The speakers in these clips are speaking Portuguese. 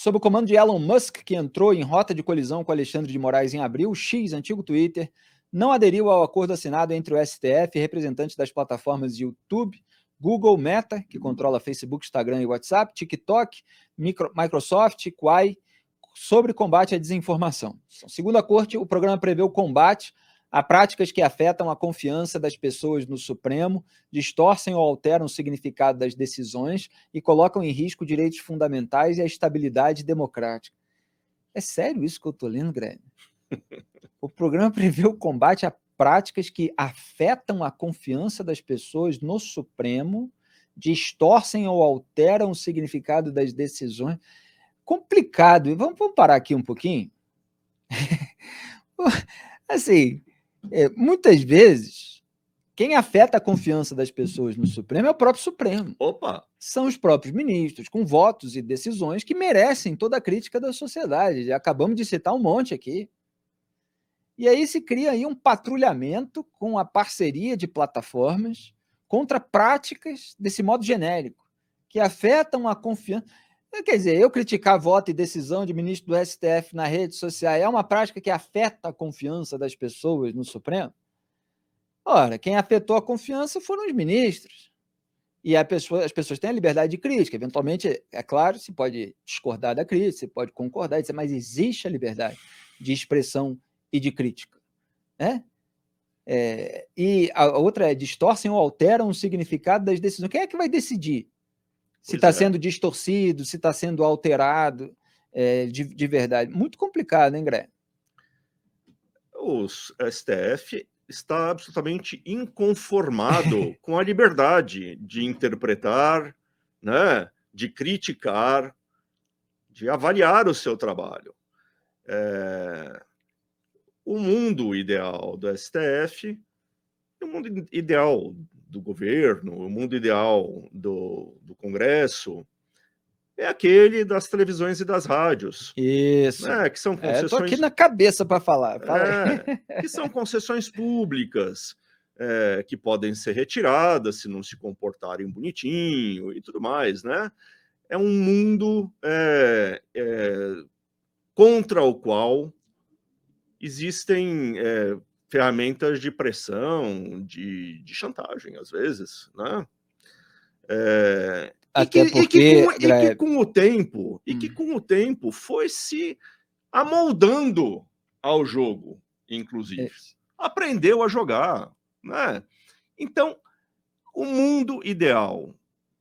Sob o comando de Elon Musk, que entrou em rota de colisão com Alexandre de Moraes em abril, o X, antigo Twitter, não aderiu ao acordo assinado entre o STF e representantes das plataformas YouTube, Google, Meta, que controla Facebook, Instagram e WhatsApp, TikTok, Microsoft, Quai, sobre combate à desinformação. Segundo a corte, o programa prevê o combate a práticas que afetam a confiança das pessoas no Supremo, distorcem ou alteram o significado das decisões e colocam em risco direitos fundamentais e a estabilidade democrática. É sério isso que eu estou lendo, Greg? O programa prevê o combate a práticas que afetam a confiança das pessoas no Supremo, distorcem ou alteram o significado das decisões. Complicado. Vamos parar aqui um pouquinho? Assim, muitas vezes, quem afeta a confiança das pessoas no Supremo é o próprio Supremo. Opa! São os próprios ministros, com votos e decisões que merecem toda a crítica da sociedade. Já acabamos de citar um monte aqui. E aí se cria aí um patrulhamento com a parceria de plataformas contra práticas desse modo genérico, que afetam a confiança. Quer dizer, eu criticar voto e decisão de ministro do STF na rede social é uma prática que afeta a confiança das pessoas no Supremo? Ora, quem afetou a confiança foram os ministros. E as pessoas têm a liberdade de crítica. Eventualmente, é claro, se pode discordar da crítica, se pode concordar, mas existe a liberdade de expressão e de crítica. Né? E a outra é distorcem ou alteram o significado das decisões. Quem é que vai decidir se está sendo distorcido, se está sendo alterado de verdade? Muito complicado, hein, Greg? O STF está absolutamente inconformado com a liberdade de interpretar, né, de criticar, de avaliar o seu trabalho. O mundo ideal do STF, o mundo ideal do governo, o mundo ideal do Congresso, é aquele das televisões e das rádios. Isso. Né, que são concessões... Estou aqui na cabeça para falar. Que são concessões públicas, que podem ser retiradas se não se comportarem bonitinho e tudo mais, né? É um mundo contra o qual existem ferramentas de pressão, de chantagem, às vezes, né? E que com o tempo foi se amoldando ao jogo, inclusive. Aprendeu a jogar, né? Então, o mundo ideal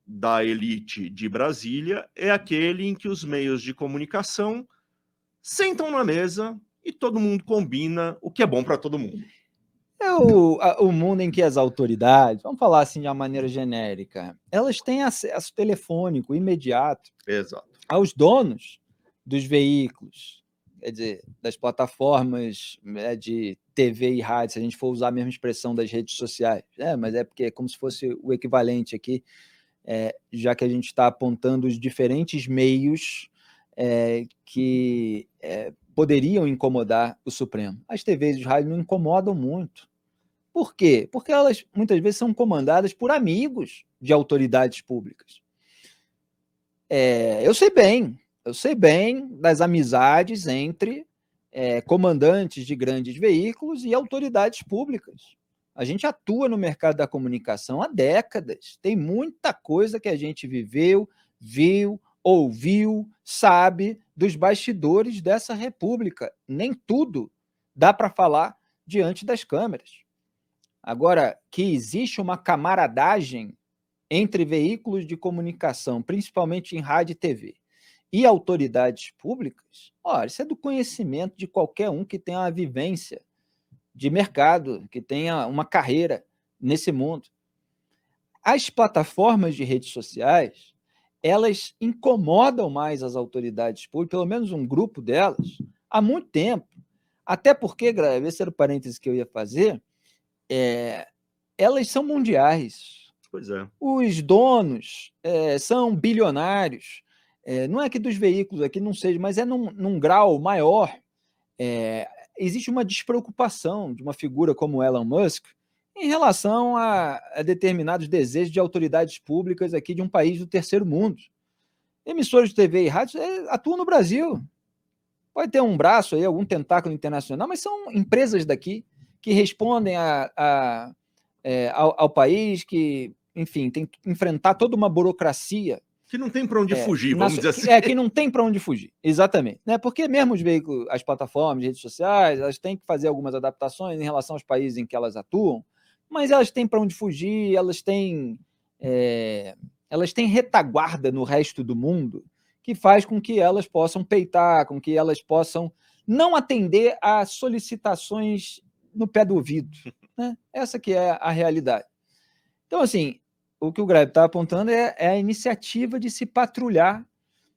da elite de Brasília é aquele em que os meios de comunicação sentam na mesa e todo mundo combina o que é bom para todo mundo. É o mundo em que as autoridades, vamos falar assim de uma maneira genérica, elas têm acesso telefônico imediato aos donos dos veículos, quer dizer, das plataformas de TV e rádio, se a gente for usar a mesma expressão das redes sociais, mas é porque é como se fosse o equivalente aqui, já que a gente está apontando os diferentes meios que poderiam incomodar o Supremo. As TVs e os rádios não incomodam muito. Por quê? Porque elas muitas vezes são comandadas por amigos de autoridades públicas. Eu sei bem das amizades entre comandantes de grandes veículos e autoridades públicas. A gente atua no mercado da comunicação há décadas. Tem muita coisa que a gente viveu, viu, ouviu, sabe dos bastidores dessa república. Nem tudo dá para falar diante das câmeras. Agora, que existe uma camaradagem entre veículos de comunicação, principalmente em rádio e TV, e autoridades públicas, isso é do conhecimento de qualquer um que tenha uma vivência de mercado, que tenha uma carreira nesse mundo. As plataformas de redes sociais, elas incomodam mais as autoridades públicas, pelo menos um grupo delas, há muito tempo. Até porque, esse era o parêntese que eu ia fazer, elas são mundiais. Pois é. Os donos são bilionários. Não é que dos veículos aqui não seja, mas é num grau maior. Existe uma despreocupação de uma figura como Elon Musk em relação a determinados desejos de autoridades públicas aqui de um país do terceiro mundo. emissoras de TV e rádio atuam no Brasil. Pode ter um braço aí, algum tentáculo internacional, mas são empresas daqui que respondem ao país, que, enfim, tem que enfrentar toda uma burocracia. Que não tem para onde fugir, vamos dizer assim. Que não tem para onde fugir, exatamente. Né? Porque mesmo os veículos, as plataformas, redes sociais, elas têm que fazer algumas adaptações em relação aos países em que elas atuam, mas elas têm para onde fugir, elas têm retaguarda no resto do mundo, que faz com que elas possam peitar, com que elas possam não atender a solicitações no pé do ouvido. Né? Essa que é a realidade. Então, assim, o que o Grebe está apontando é a iniciativa de se patrulhar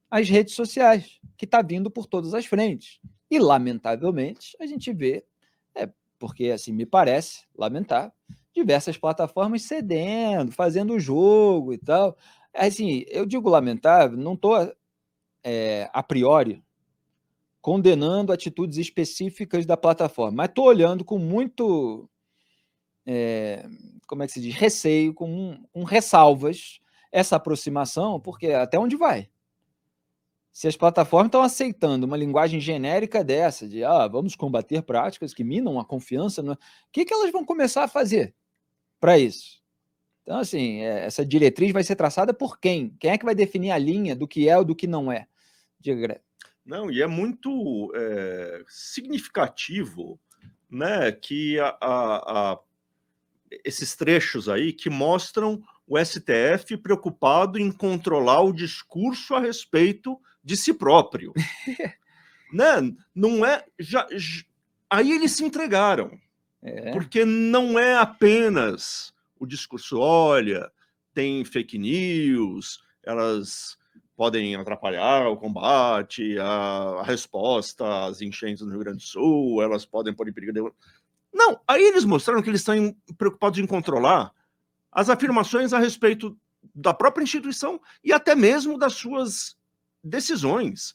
as redes sociais, que está vindo por todas as frentes. E, lamentavelmente, a gente vê, porque assim me parece, lamentável, diversas plataformas cedendo, fazendo o jogo e tal. Assim, eu digo lamentável, não estou, a priori, condenando atitudes específicas da plataforma, mas estou olhando com muito... como é que se diz? Receio, com ressalvas, essa aproximação, porque até onde vai? Se as plataformas estão aceitando uma linguagem genérica dessa, de vamos combater práticas que minam a confiança, o que elas vão começar a fazer para isso? Então, assim, essa diretriz vai ser traçada por quem? Quem é que vai definir a linha do que é ou do que não é? Diga, Greg. Não, e é muito significativo, né, que esses trechos aí que mostram o STF preocupado em controlar o discurso a respeito de si próprio. Né? Não é... Aí eles se entregaram. Porque não é apenas o discurso, olha, tem fake news, elas podem atrapalhar o combate, a resposta às enchentes no Rio Grande do Sul, elas podem pôr em perigo... Não, aí eles mostraram que eles estão preocupados em controlar as afirmações a respeito da própria instituição e até mesmo das suas decisões.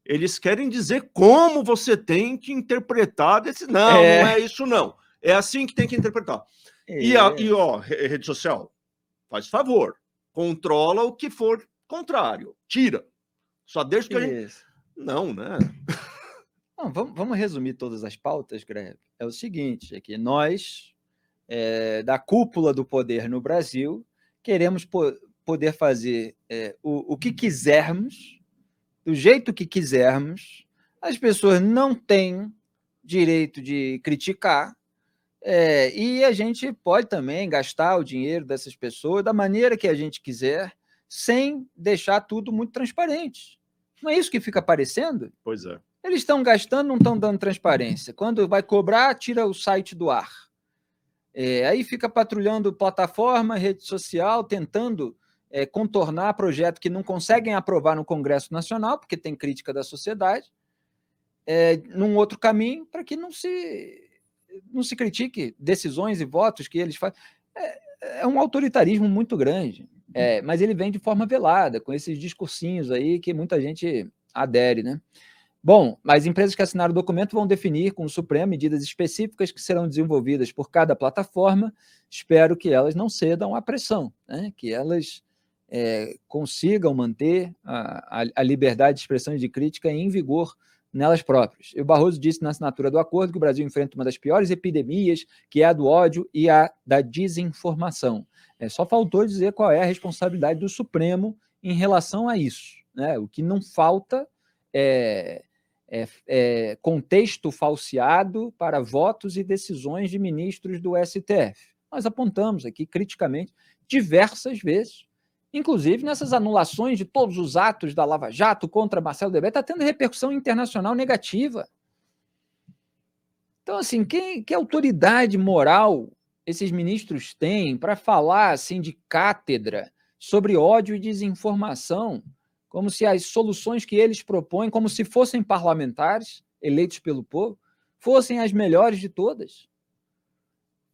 Eles querem dizer como você tem que interpretar Não, não é isso não. É assim que tem que interpretar. E rede social, faz favor, controla o que for contrário, tira. Só deixa que a gente... Não, né? Não, vamos resumir todas as pautas, Greg. É o seguinte, é que nós, da cúpula do poder no Brasil, queremos poder fazer o que quisermos, do jeito que quisermos. As pessoas não têm direito de criticar, e a gente pode também gastar o dinheiro dessas pessoas da maneira que a gente quiser, sem deixar tudo muito transparente. Não é isso que fica aparecendo? Pois é. Eles estão gastando, não estão dando transparência. Quando vai cobrar, tira o site do ar. Aí fica patrulhando plataforma, rede social, tentando contornar projeto que não conseguem aprovar no Congresso Nacional, porque tem crítica da sociedade, num outro caminho, para que não se critique decisões e votos que eles fazem. É um autoritarismo muito grande, mas ele vem de forma velada, com esses discursinhos aí que muita gente adere, né? Bom, as empresas que assinaram o documento vão definir com o Supremo medidas específicas que serão desenvolvidas por cada plataforma. Espero que elas não cedam à pressão, né? Que elas consigam manter a liberdade de expressão e de crítica em vigor nelas próprias. E o Barroso disse na assinatura do acordo que o Brasil enfrenta uma das piores epidemias, que é a do ódio e a da desinformação. Só faltou dizer qual é a responsabilidade do Supremo em relação a isso, né? O que não falta contexto falseado para votos e decisões de ministros do STF. Nós apontamos aqui criticamente diversas vezes, inclusive nessas anulações de todos os atos da Lava Jato contra Marcelo Debray, está tendo repercussão internacional negativa. Então, assim, que autoridade moral esses ministros têm para falar assim de cátedra sobre ódio e desinformação, como se as soluções que eles propõem, como se fossem parlamentares eleitos pelo povo, fossem as melhores de todas?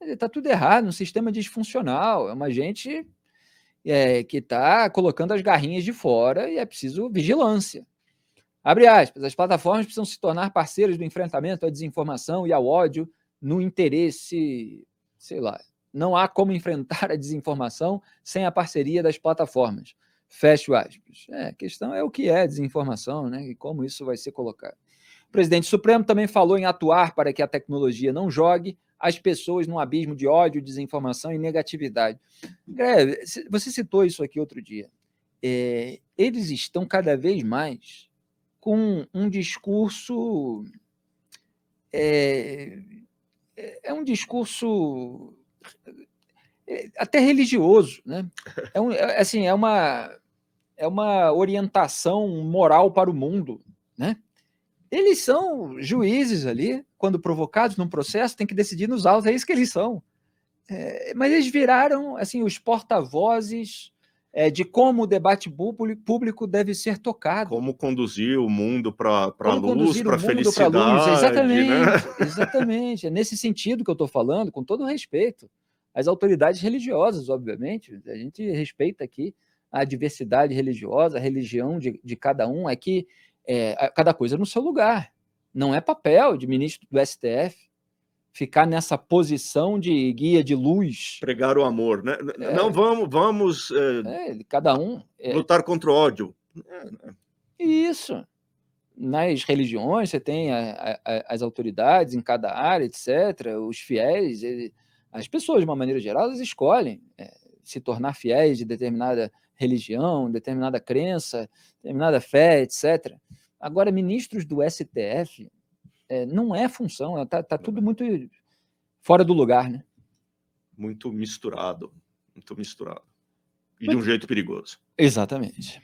Está tudo errado, um sistema disfuncional, é uma gente que está colocando as garrinhas de fora e é preciso vigilância. Abre aspas, as plataformas precisam se tornar parceiras do enfrentamento à desinformação e ao ódio no interesse, sei lá, não há como enfrentar a desinformação sem a parceria das plataformas. Fecho aspas. A questão é o que é desinformação, né? E como isso vai ser colocado. O presidente Supremo também falou em atuar para que a tecnologia não jogue as pessoas num abismo de ódio, desinformação e negatividade. Greve, você citou isso aqui outro dia. Eles estão cada vez mais com um discurso... um discurso até religioso, né? É uma orientação moral para o mundo, né? Eles são juízes ali, quando provocados num processo, tem que decidir nos autos, é isso que eles são. Mas eles viraram assim, os porta-vozes de como o debate público deve ser tocado. Como conduzir o mundo para a luz, para a felicidade. Luz. Exatamente, né? Exatamente. É nesse sentido que eu estou falando, com todo respeito. As autoridades religiosas, obviamente, a gente respeita aqui a diversidade religiosa, a religião de cada um, é que cada coisa no seu lugar. Não é papel de ministro do STF ficar nessa posição de guia de luz. Pregar o amor, né? Não vamos cada um lutar contra o ódio. Isso. Nas religiões, você tem as autoridades em cada área, etc., os fiéis, as pessoas, de uma maneira geral, elas escolhem se tornar fiéis de determinada religião, determinada crença, determinada fé, etc. Agora, ministros do STF não é função, está tudo muito fora do lugar, né? Muito misturado. E de um jeito perigoso. Exatamente.